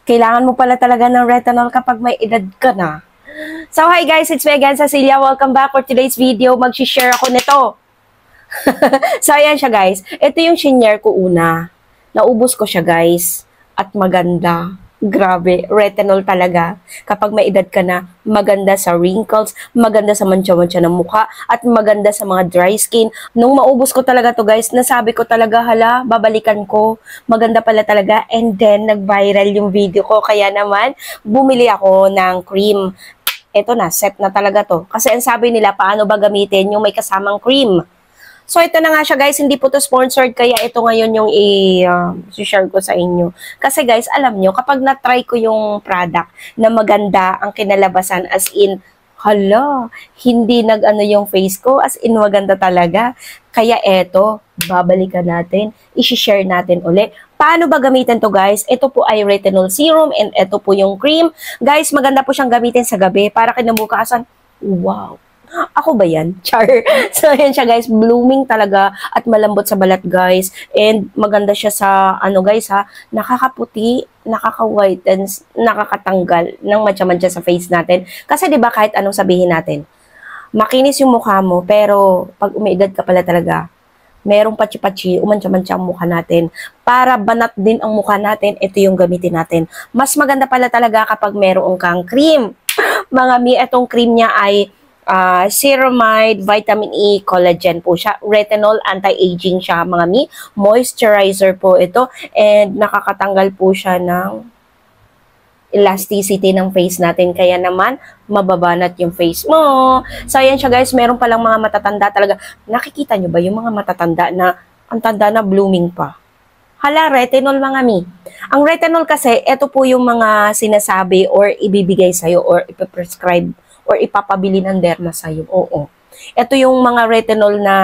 Kailangan mo pala talaga ng retinol kapag may edad ka na. So, hi guys, it's me again, Cecilia. Welcome back for today's video. Mag-share ako nito. So, ayan siya guys. Ito yung shinare ko una. Naubos ko siya guys. At maganda. Grabe, retinol talaga. Kapag may edad ka na, maganda sa wrinkles, maganda sa mancha-mancha ng mukha, at maganda sa mga dry skin. Nung maubos ko talaga to guys, nasabi ko talaga, hala, babalikan ko. Maganda pala talaga. And then, nag-viral yung video ko. Kaya naman, bumili ako ng cream. Ito na, set na talaga to. Kasi ang sabi nila, paano ba gamitin yung may kasamang cream? So, ito na nga siya guys, hindi po to sponsored, kaya ito ngayon yung i-share ko sa inyo. Kasi guys, alam nyo, kapag na-try ko yung product na maganda ang kinalabasan, as in, hala, hindi nag-ano yung face ko, as in maganda talaga. Kaya ito, babalikan natin, i-share natin uli. Paano ba gamitin to guys? Ito po ay retinol serum and ito po yung cream. Guys, maganda po siyang gamitin sa gabi para kinabukasan. Wow! Ako ba yan? Char. So, ayan siya guys. Blooming talaga at malambot sa balat guys. And maganda siya sa, ano guys ha, nakakaputi, nakaka-whiten, nakakatanggal ng mancha-mancha sa face natin. Kasi 'di ba kahit anong sabihin natin, makinis yung mukha mo, pero pag umiidad ka pala talaga, merong patsi-patsi, umantsa-mantsa ang mukha natin. Para banat din ang mukha natin, ito yung gamitin natin. Mas maganda pala talaga kapag meron kang cream. Mga mi, itong cream niya ay ceramide, vitamin E, collagen po siya. Retinol, anti-aging siya mga mi. Moisturizer po ito. And nakakatanggal po siya ng elasticity ng face natin. Kaya naman, mababanat yung face mo. So, ayan siya guys. Meron palang mga matatanda talaga. Nakikita nyo ba yung mga matatanda na ang tanda na blooming pa? Hala, retinol mga mi. Ang retinol kasi, ito po yung mga sinasabi or ibibigay sa'yo or ipaprescribe or ipapabili ng derma sa'yo. Oo. Ito yung mga retinol na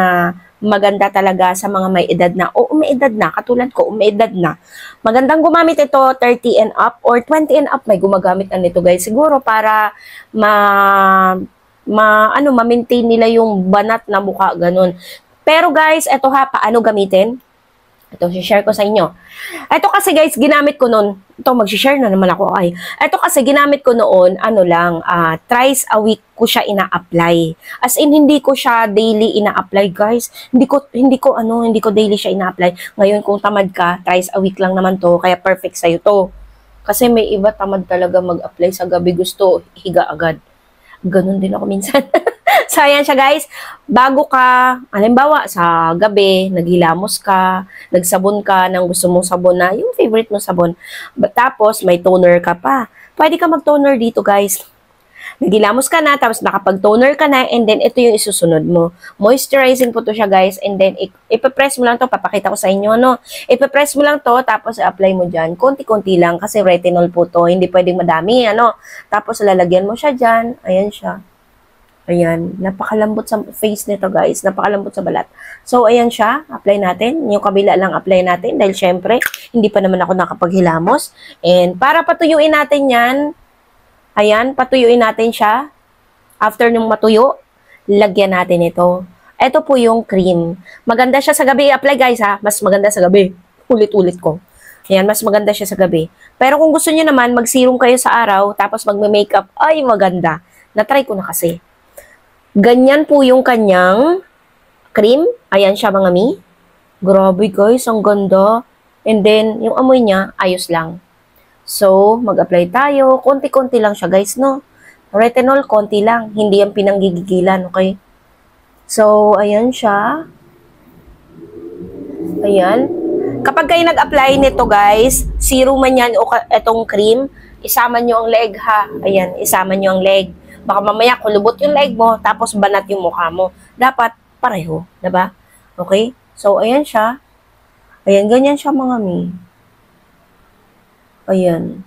maganda talaga sa mga may edad na. O may edad na. Katulad ko, may edad na. Magandang gumamit ito 30 and up or 20 and up. May gumagamit na nito guys. Siguro para ma-maintain nila yung banat na mukha. Ganun. Pero guys, ito ha, paano gamitin? Ito, share ko sa inyo. Ito kasi guys, ginamit ko noon. Ito, mag-share na naman ako ay. Ito kasi ginamit ko noon, ano lang, thrice a week ko siya ina-apply. As in, hindi ko siya daily ina-apply, guys. Hindi ko daily siya ina-apply. Ngayon, kung tamad ka, thrice a week lang naman to, kaya perfect sa'yo to. Kasi may iba tamad talaga mag-apply sa gabi, gusto higa agad. Ganun din ako minsan. So, ayan siya guys. Bago ka, halimbawa, sa gabi, naghilamos ka, nagsabon ka ng gusto mong sabon na, yung favorite mo sabon. Tapos, may toner ka pa. Pwede ka mag-toner dito guys. Naghilamos ka na, tapos nakapag-toner ka na, and then ito yung isusunod mo. Moisturizing po to siya guys, and then ipapress mo lang to, papakita ko sa inyo, no? Ipapress mo lang to, tapos apply mo dyan. Konti-konti lang, kasi retinol po to, hindi pwedeng madami, ano? Tapos lalagyan mo siya dyan, ayan siya. Ayan, napakalambot sa face nito guys, napakalambot sa balat. So, ayan siya, apply natin. Yung kabila lang apply natin dahil syempre, hindi pa naman ako nakapaghilamos. And para patuyuin natin yan, ayan, patuyuin natin siya. After nung matuyo, lagyan natin ito. Ito po yung cream. Maganda siya sa gabi i-apply guys ha, mas maganda sa gabi. Ulit-ulit ko. Ayan, mas maganda siya sa gabi. Pero kung gusto niyo naman, mag-serum kayo sa araw, tapos magme-makeup, ay maganda. Na-try ko na kasi. Ganyan po yung kanyang cream. Ayan siya mga mi. Grabe guys, ang ganda. And then, yung amoy niya, ayos lang. So, mag-apply tayo. Konti-konti lang siya guys, no? Retinol, konti lang. Hindi yan pinanggigigilan, okay? So, ayan siya. Ayan. Kapag kayo nag-apply nito guys, serum man yan o itong cream, isama nyo ang leg ha. Ayan, isama nyo ang leg. Baka mamaya kulubot yung leg mo, tapos banat yung mukha mo. Dapat pareho, diba? Okay? So, ayan siya. Ayan, ganyan siya mga mi. Ayan.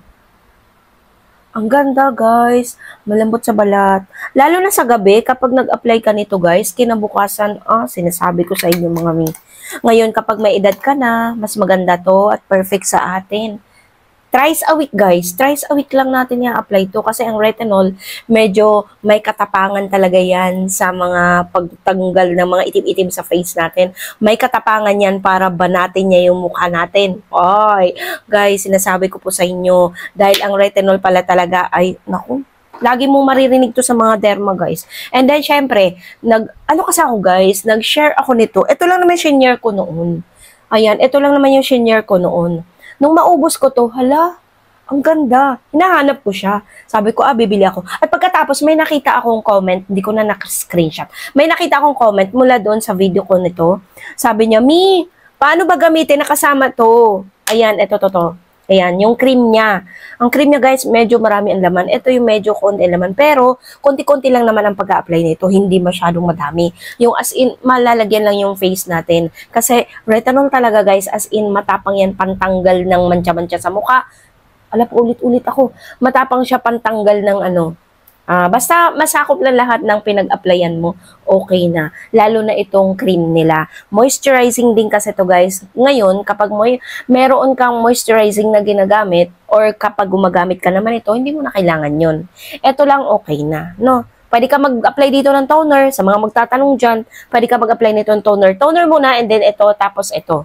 Ang ganda, guys. Malambot sa balat. Lalo na sa gabi, kapag nag-apply ka nito, guys, kinabukasan, sinasabi ko sa inyo mga mi. Ngayon, kapag may edad ka na, mas maganda to at perfect sa atin. Thrice a week, guys. Thrice a week lang natin i-apply to kasi ang retinol, medyo may katapangan talaga yan sa mga pagtanggal ng mga itim-itim sa face natin. May katapangan yan para banatin niya yung mukha natin. Ay, guys, sinasabi ko po sa inyo, dahil ang retinol pala talaga ay, naku, lagi mong maririnig to sa mga derma, guys. And then, syempre, ano kasi ako, guys, nag-share ako nito. Ito lang naman senior ko noon. Ayan, ito lang naman yung senior ko noon. Nung maubos ko to, hala, ang ganda. Hinahanap ko siya. Sabi ko, bibili ako. At pagkatapos, may nakita akong comment, hindi ko na nak-screenshot. May nakita akong comment mula doon sa video ko nito. Sabi niya, Mi, paano ba gamitin? Nakasama to. Ayan, ito, to. Ayan, yung cream niya. Ang cream niya, guys, medyo marami ang laman. Ito yung medyo konti ang laman. Pero, konti-konti lang naman ang pag-a-apply nito. Hindi masyadong madami. Yung as in, malalagyan lang yung face natin. Kasi, retinol talaga, guys, as in, matapang yan pantanggal ng mancha-mancha sa mukha. Alam po, ulit-ulit ako. Matapang siya pantanggal ng basta masakop na lahat ng pinag-applyan mo, okay na. Lalo na itong cream nila. Moisturizing din kasi to, guys. Ngayon, kapag meron kang moisturizing na ginagamit or kapag gumagamit ka naman ito, hindi mo na kailangan yun. Ito lang okay na, no? Pwede ka mag-apply dito ng toner. Sa mga magtatanong dyan, pwede ka mag-apply nito ng toner. Toner muna and then ito, tapos ito.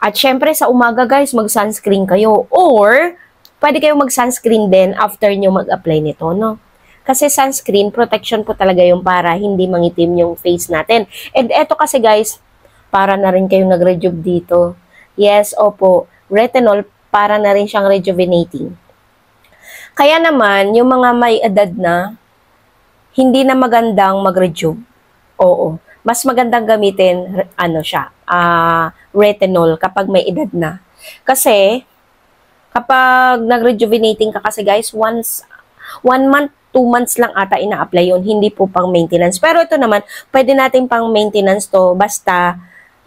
At syempre, sa umaga, guys, mag-sunscreen kayo. Or, pwede kayong mag-sunscreen din after nyo mag-apply nito, no? Kasi sunscreen, protection po talaga yung para hindi mangitim yung face natin. And eto kasi, guys, para na rin kayong nag-rejuve dito. Yes, opo, retinol, para na rin siyang rejuvenating. Kaya naman, yung mga may edad na, hindi na magandang mag-rejuve. Oo. Mas magandang gamitin, retinol kapag may edad na. Kasi, kapag nag-rejuvenating ka kasi, guys, 1 month, 2 months lang ata ina-apply yun, hindi po pang maintenance. Pero ito naman, pwede natin pang maintenance to, basta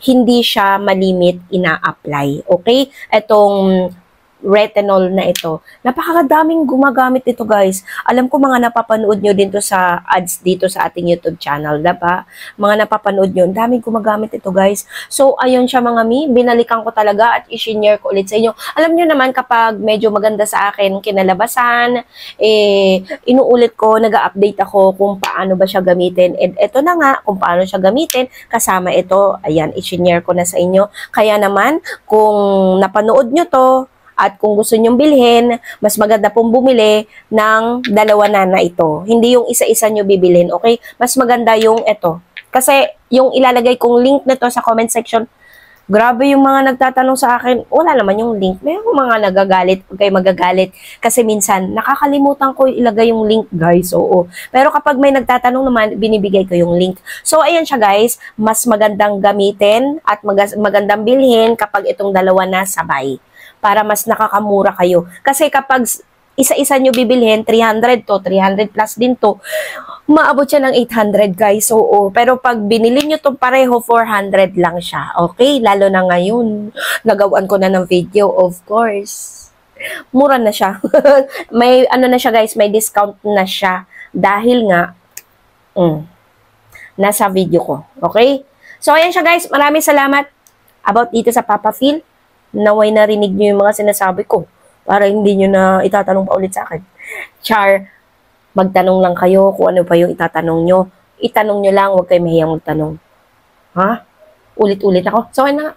hindi siya malimit ina-apply. Okay? Itong retinol na ito. Napakadaming gumagamit ito, guys. Alam ko mga napapanood nyo din to sa ads dito sa ating YouTube channel, diba? Mga napapanood nyo, daming gumagamit ito, guys. So, ayun siya mga mi, binalikan ko talaga at i-share ko ulit sa inyo. Alam nyo naman kapag medyo maganda sa akin kinalabasan, inuulit ko, nag-update ako kung paano ba siya gamitin. And ito na nga, kung paano siya gamitin, kasama ito, ayan, i-share ko na sa inyo. Kaya naman, kung napanood nyo to, at kung gusto nyong bilhin, mas maganda pong bumili ng dalawa na ito. Hindi yung isa-isa nyo bibilhin, okay? Mas maganda yung ito. Kasi yung ilalagay kong link na to sa comment section, grabe yung mga nagtatanong sa akin, wala naman yung link. May mga nagagalit, huwag kayo magagalit. Kasi minsan, nakakalimutan ko ilagay yung link, guys. Oo. Pero kapag may nagtatanong naman, binibigay ko yung link. So, ayan siya, guys. Mas magandang gamitin at magandang bilhin kapag itong dalawa na sabay, para mas nakakamura kayo. Kasi kapag isa-isa nyo bibilhin, 300 to, 300 plus din to, maabot siya ng 800, guys. Oo. Pero pag binili nyo to pareho, 400 lang siya. Okay? Lalo na ngayon. Nagawan ko na ng video, of course. Mura na siya. May, na siya, guys, may discount na siya. Dahil nga, nasa video ko. Okay? So, ayan siya, guys. Maraming salamat about dito sa Papa Phil. Naway narinig nyo yung mga sinasabi ko para hindi nyo na itatanong pa ulit sa akin. Char, magtanong lang kayo kung ano pa yung itatanong nyo. Itanong nyo lang, huwag kayo mahiyang magtanong. Ha? Ulit-ulit ako. So, na